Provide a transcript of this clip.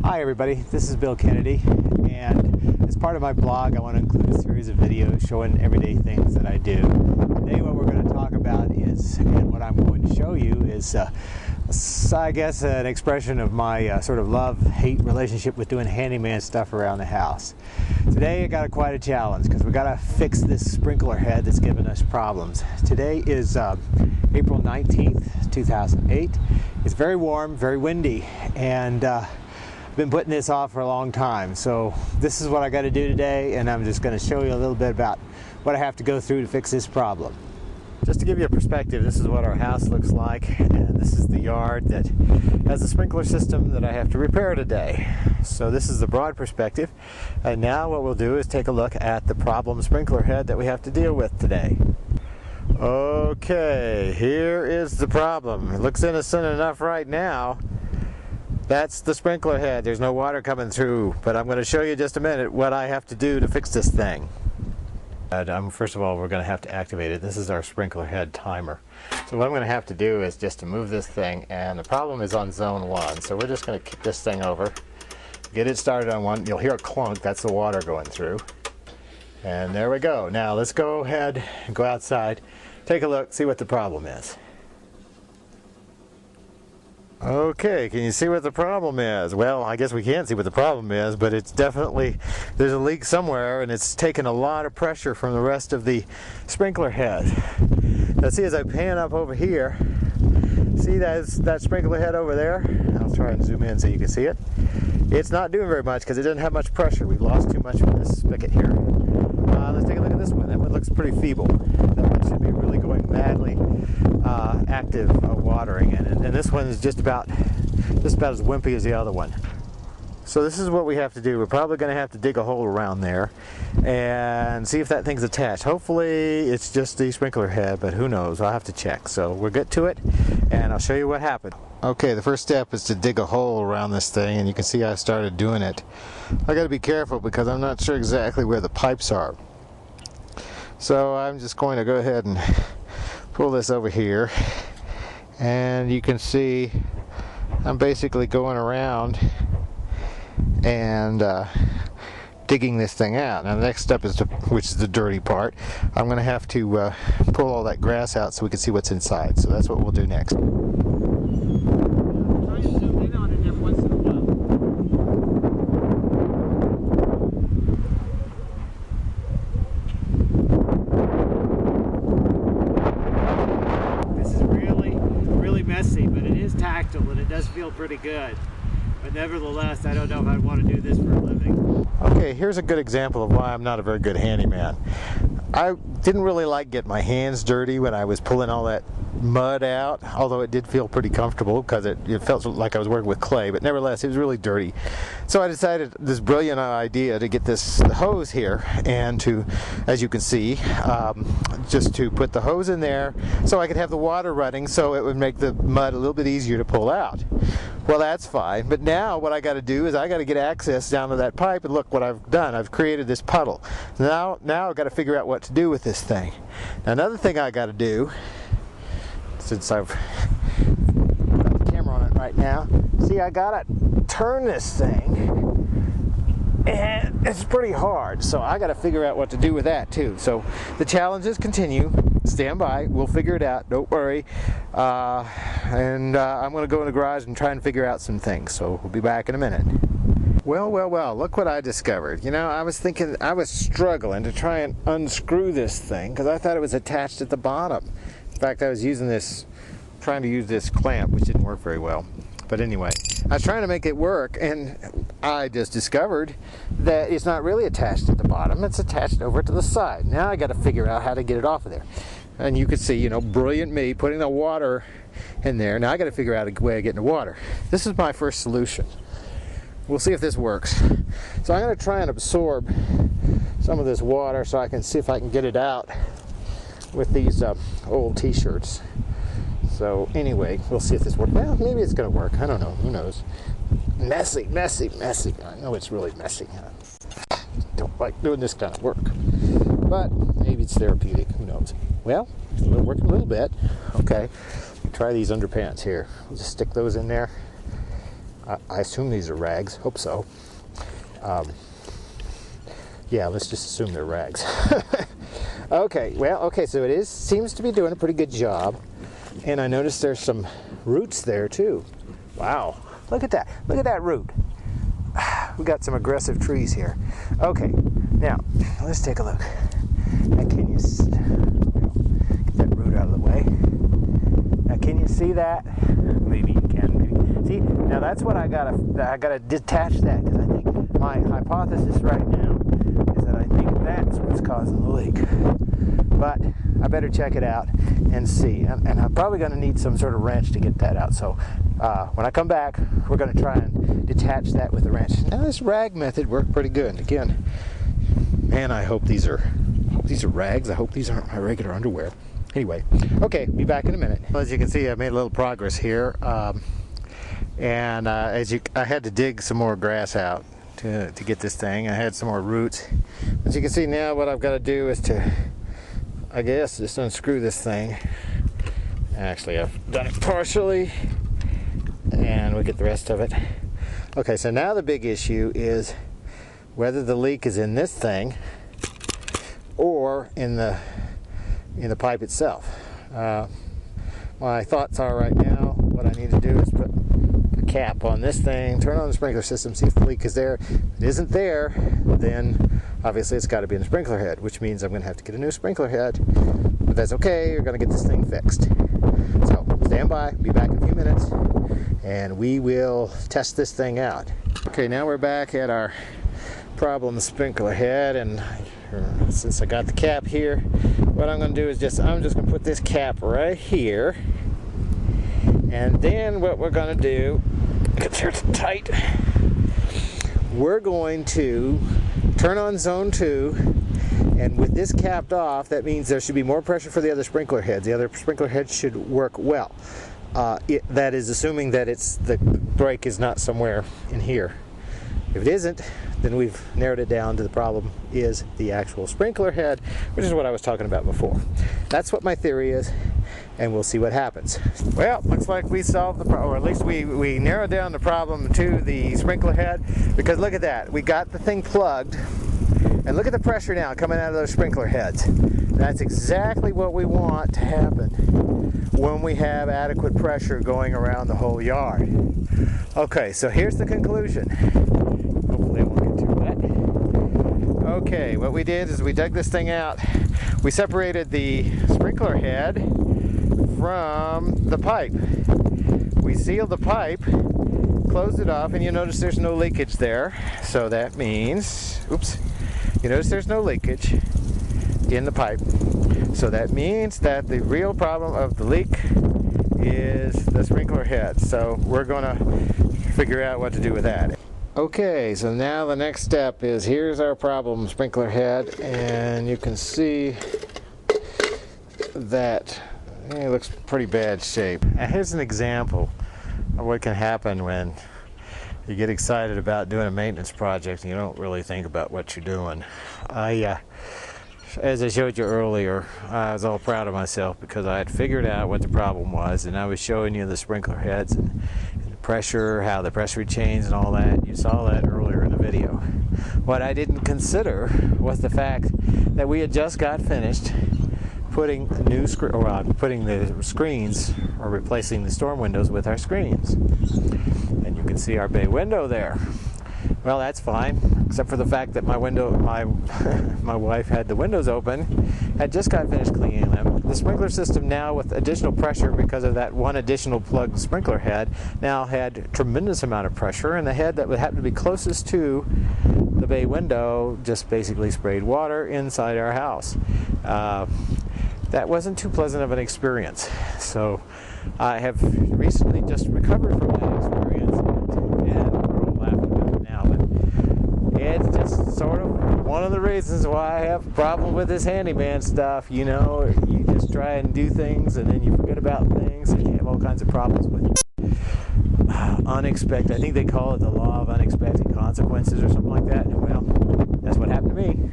Hi everybody, this is Bill Kennedy, and as part of my blog I want to include a series of videos showing everyday things that I do. Today what we're going to talk about is, and what I'm going to show you is, I guess an expression of my sort of love-hate relationship with doing handyman stuff around the house. Today I got quite a challenge because we got to fix this sprinkler head that's giving us problems. Today is April 19th, 2008. It's very warm, very windy, and I've been putting this off for a long time. So this is what I got to do today, and I'm just going to show you a little bit about what I have to go through to fix this problem. Just to give you a perspective, this is what our house looks like, and this is the yard that has a sprinkler system that I have to repair today. So this is the broad perspective, and now what we'll do is take a look at the problem sprinkler head that we have to deal with today. Okay, here is the problem. It looks innocent enough right now. That's the sprinkler head. There's no water coming through, but I'm going to show you in just a minute what I have to do to fix this thing. First of all, we're going to have to activate it. This is our sprinkler head timer. So what I'm going to have to do is just to move this thing, and the problem is on zone 1. So we're just going to kick this thing over, get it started on 1. You'll hear a clunk. That's the water going through. And there we go. Now let's go ahead and go outside, take a look, see what the problem is. Okay, can you see what the problem is? Well, I guess we can't see what the problem is, but it's definitely, there's a leak somewhere, and it's taken a lot of pressure from the rest of the sprinkler head. Now see, as I pan up over here, see that sprinkler head over there? I'll try and zoom in so you can see it. It's not doing very much because it doesn't have much pressure. We've lost too much from this spigot here. Let's take a look at this one. That one looks pretty feeble. That one should be really going madly active watering, and this one is just about as wimpy as the other one. So this is what we have to do. We're probably going to have to dig a hole around there and see if that thing's attached. Hopefully it's just the sprinkler head, but who knows? I'll have to check. So we'll get to it and I'll show you what happened. Okay, the first step is to dig a hole around this thing, and you can see I started doing it. I got to be careful because I'm not sure exactly where the pipes are. So I'm just going to go ahead and pull this over here, and you can see I'm basically going around and digging this thing out. Now the next step is which is the dirty part. I'm going to have to pull all that grass out so we can see what's inside. So that's what we'll do next. Try to zoom in on it every once in a while. This is really messy, but it is tactile and it does feel pretty good. But nevertheless, I don't know if I'd want to do this for a living. Okay, here's a good example of why I'm not a very good handyman. I didn't really like getting my hands dirty when I was pulling all that mud out, although it did feel pretty comfortable because it felt like I was working with clay, but nevertheless it was really dirty. So I decided this brilliant idea to get this hose here, and to, as you can see, just to put the hose in there so I could have the water running, so it would make the mud a little bit easier to pull out. Well, that's fine, but now what I got to do is I got to get access down to that pipe, and look what I've done. I've created this puddle. Now I've got to figure out what to do with this thing. Now another thing I got to do, since I've got the camera on it right now, see, I got to turn this thing, and it's pretty hard, so I got to figure out what to do with that too. So the challenges continue. Stand by, we'll figure it out, don't worry. I'm going to go in the garage and try and figure out some things, so we'll be back in a minute. Well, look what I discovered. You know, I was struggling to try and unscrew this thing because I thought it was attached at the bottom. In fact, I was trying to use this clamp, which didn't work very well. But anyway, I was trying to make it work, and I just discovered that it's not really attached at the bottom, it's attached over to the side. Now I got to figure out how to get it off of there. And you can see, you know, brilliant me putting the water in there. Now I got to figure out a way of getting the water. This is my first solution. We'll see if this works. So I'm going to try and absorb some of this water so I can see if I can get it out with these old t-shirts. So anyway, we'll see if this works. Well, maybe it's going to work. I don't know. Who knows? Messy. I know it's really messy. I don't like doing this kind of work. But maybe it's therapeutic. Who knows? Well, it's working a little bit. Okay. Try these underpants here. We'll just stick those in there. I assume these are rags. Hope so. Yeah, let's just assume they're rags. Okay, well, okay, so it seems to be doing a pretty good job. And I noticed there's some roots there too. Wow, look at that. Look at that root. We got some aggressive trees here. Okay, now let's take a look. Now, can you get that root out of the way? Now, can you see that? Maybe you can. Maybe. See, now that's what I gotta detach that, because I think my hypothesis right now is that I think that's what's causing the leak. But I better check it out and see. And I'm probably going to need some sort of wrench to get that out. So when I come back, we're going to try and detach that with the wrench. Now this rag method worked pretty good. Again, man, I hope these are rags. I hope these aren't my regular underwear. Anyway, okay, be back in a minute. As you can see, I made a little progress here. I had to dig some more grass out to get this thing. I had some more roots. As you can see now, what I've got to do is to, I guess, just unscrew this thing. Actually, I've done it partially, and we'll get the rest of it. Okay, so now the big issue is whether the leak is in this thing or in the pipe itself. My thoughts are right now, what I need to do is put a cap on this thing, turn on the sprinkler system, see if the leak is there. If it isn't there, then obviously it's got to be in the sprinkler head, which means I'm going to have to get a new sprinkler head. But that's okay, you're going to get this thing fixed. So stand by, be back in a few minutes, and we will test this thing out. Okay, now we're back at our problem sprinkler head, and since I got the cap here, what I'm going to do is I'm just going to put this cap right here, and then what we're going to do, it's here tight, we're going to turn on zone 2, and with this capped off, that means there should be more pressure for the other sprinkler heads. The other sprinkler heads should work well. That is assuming that the break is not somewhere in here. If it isn't, then we've narrowed it down to the problem is the actual sprinkler head, which is what I was talking about before. That's what my theory is, and we'll see what happens. Well, looks like we solved the problem, or at least we narrowed down the problem to the sprinkler head, because look at that. We got the thing plugged, and look at the pressure now coming out of those sprinkler heads. That's exactly what we want to happen when we have adequate pressure going around the whole yard. Okay, so here's the conclusion. Hopefully it won't get too wet. Okay, what we did is we dug this thing out. We separated the sprinkler head from the pipe. We sealed the pipe, closed it off, and you notice there's no leakage there. So that means, oops, you notice there's no leakage in the pipe. So that means that the real problem of the leak is the sprinkler head. So we're going to figure out what to do with that. Okay, so now the next step is, here's our problem sprinkler head, and you can see that it looks pretty bad shape. And here's an example of what can happen when you get excited about doing a maintenance project and you don't really think about what you're doing. As I showed you earlier, I was all proud of myself because I had figured out what the problem was, and I was showing you the sprinkler heads and the pressure, how the pressure changed and all that. You saw that earlier in the video. What I didn't consider was the fact that we had just got finished putting the screens, or replacing the storm windows with our screens. And you can see our bay window there. Well, that's fine, except for the fact that my wife had the windows open, had just got finished cleaning them. The sprinkler system now, with additional pressure because of that one additional plugged sprinkler head, now had a tremendous amount of pressure, and the head that would happen to be closest to the bay window just basically sprayed water inside our house. That wasn't too pleasant of an experience. So I have recently just recovered from that experience, and we're all laughing about it now, but it's just sort of one of the reasons why I have a problem with this handyman stuff. You know, you just try and do things and then you forget about things, and you have all kinds of problems with unexpected. I think they call it the law of unexpected consequences or something like that. And well, that's what happened to me.